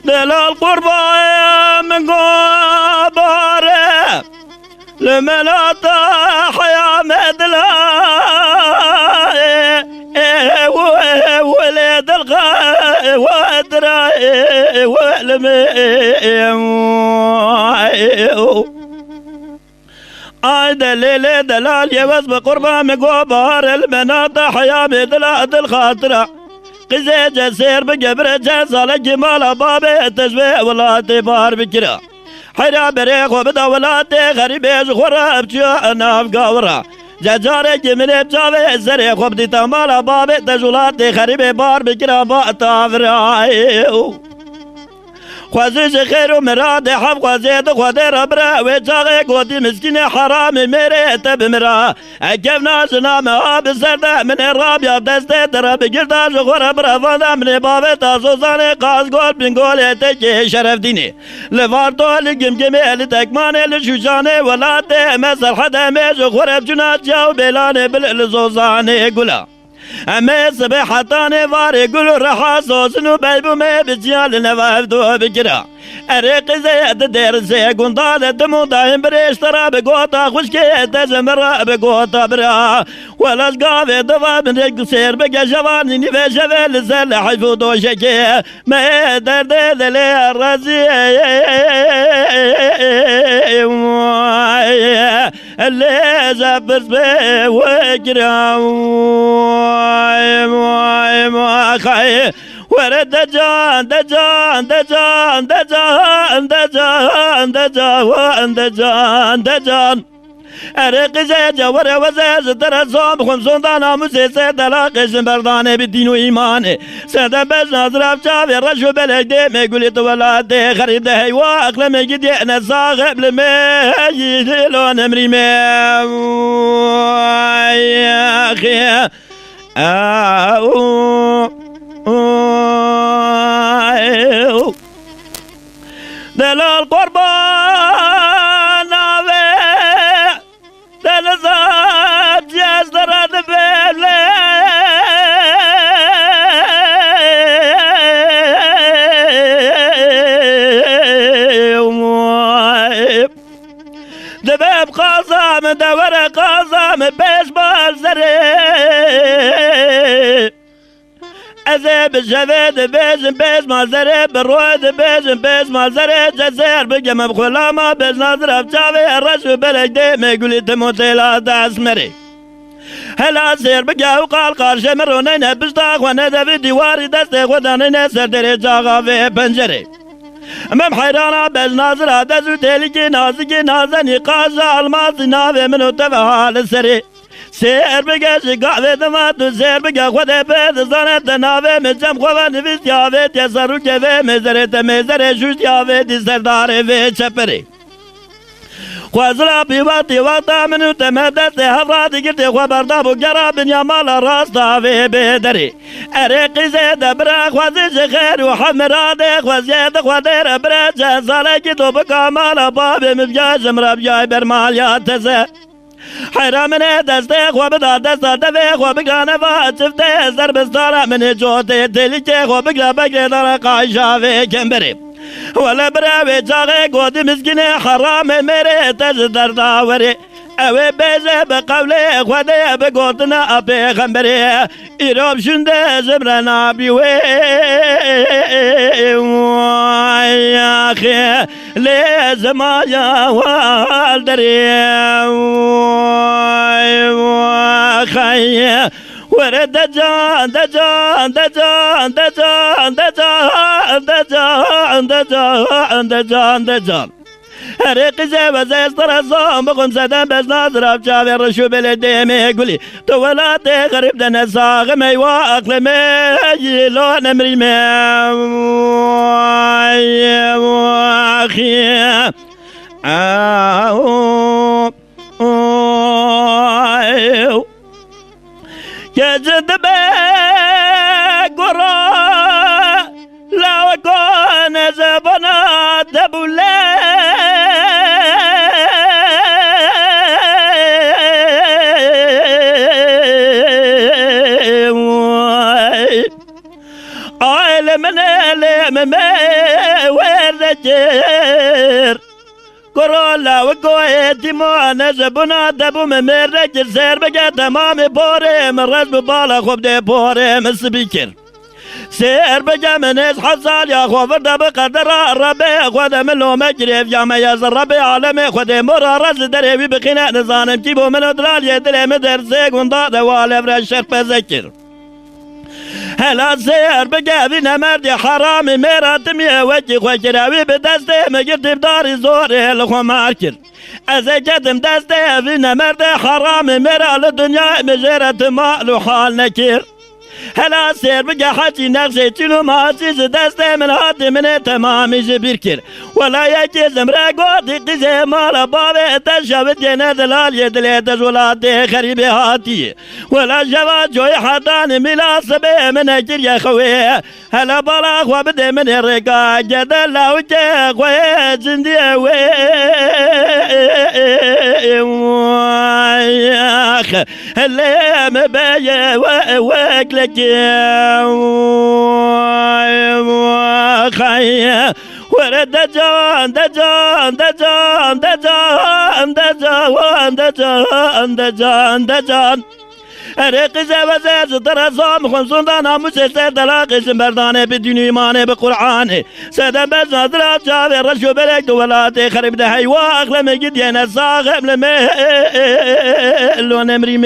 دلال قرباء من قباره لملات حياة مدلا ولد الغاء وادرا دليل دلال يوز بقربة مقوبار المناط حياة مدلا الخاطرة قزي جسير بقبر جسال جمال بابي تشبه ولاتي بار بكرا حيرا بريخ وبدا ولاتي غريبيش خراب جاء ناف قاورا ججاري جميل بجاوي زريخ وبدي تمال بابي تجولاتي خريبي بار بكرا باتا فرايو خوازيش خير ومراد حب خوازيد خوادي ربرا ويجاغي قودي مسكين حرام ميري تبمرا اكفنا جنامها بسرده من الرابيا بدستي درب قردا جغور برافادا من بابي تازوزاني قاز قول بنقول يتكي شرف ديني لفارتو لقمقمي لتكماني لشوشاني ولاتي مسر حدا ميجو خورب جنات جاو بيلاني بالزوزاني قولا اما صبحتاني فاري قولوا رحا صوصنو بيبو مي بجيال نفافتو بكرا اريق زياد دير زي قندالة دمو دايم بريش ترى بقوطا خشكي تجمرا بقوطا برا ولا شقافي دفا من رق سير بقى جواني نفي شفل زل حيفوتو شكي ما درد ذلي الرزي اللي زبس بي وكرا خاي ورد دجان دجان دجان دجان دجان دجان دجان دجان ارق زيجا ورا وزيز ترى صوب خمسون دانا مسيسي تلاقش برداني بالدين وإيماني سيدا بس نظرف شافي رشو بلك دي ميقولي تولادي خريب ده هيوا أقلم يجدي أنا صاغب لمي يجيلون أمري مي يا أخي دلال قربان دلزاد جاز درد بيلي دباب قاسم دور قاسم بيش بالزري أزيب الجفيد بيز مالزري بالرويد بيز مالزري جزير بقم بخلامة بيز نظرة بجافي الرشو بلجدي ما يقولي تموتي لا تاسمري هلا سير بقى وقال قال شمرونين بشتاق وانا في ديواري دستيق ودانين سردري جاغا في بنجري امام حيرانا بيز نظرة دزو تيليكي نازكي نازني قاجة الماسي نافي منو تفها للسري سير بقى شقاوي دماتو سير بقى خودي بيت زانت ناوي مجم خواه نفيس ياوي تيسارو كيوي مزري تمزري شوش ياوي دي سرداري في چپري خوازلا بيواتي وقتا منو تمدستي هفراتي گرتي خواه بردابو گرا بنيا مالا راستا في بيدري اريقي زيد برا خوازيش خير وحمرادي خوازيد خوادير برا جزالي كتو بكا مالا بابي مبجاج مرابجاي برمال ياتزي حيرامني دستي خو بدا دستا دفي خو بقرانا فاتشفتي زربستانا من جوتي تليكي خو بقرا بقري دارا قايشا في كمبري ولا براوي جاغي قودي مسكيني حرامي ميري تجدر داوري اوي بيجي بقولي خودي بقوتنا ابي خمبري ايروب شنده زبرنا بيوي يا اخي لازم يا والدري خي ورد دجان دجان دجان دجان دجان دجان دجان دجان دجان هريق زي زي ترى بقوم زدان بس ناظر بجابي الرشو بلدي ميقولي تولاتي غريب دنا صاغمي واقلمي يلون امري مي اخي يجد بقرا لا وكون زبنا دبولي من بجر كورولا وكويتي مو نزبنا دبو ممرك سير بقى تمام بوري من رزب بالا خوب دي بوري من سبيكر سير بقى من حصال يا خو فردا بقدر ربي خود من لو مجري في ما يزر ربي عالمي خود مرة رز دري بخنا نظام جيبو من ادرال يدري مدرسك ونضاد والف الشرف بذكر هلا سير بقى بينا مردي حرامي ميراتمي وجه خوشراوي بدستي مجرد بداري زوري لخو ماركر ازي جدم دستي بينا مردي حرامي ميرا للدنيا مجرد مالو حال نكير هلا سير بقى حاجي نفسي تلو ما عزيز دستي من هاتي من تمامي جبيركر ولا يجيز مراقوتي قزي مالا بابي تشابت جنة دلال يدلي تجولاتي خريبي هاتي ولا جواد جوي حداني ملا سبي من اجر يا خوي هلا بلاخ وبدي من الرقا جدل وجه خوي زندي وياخ اللي مبايا واكلك خايا ورد دجان دجان دجان دجان دجان دجان دجان دجان رق زوزاز درزام خمسون دانا مسلسل دلاق اسم بردانه بدون ایمانه بقرآنه سدم بزن دراب جاوه رشو بلک دولاته خرب ده حیوا اخلم گید یه نساقم لمه لون امری مخ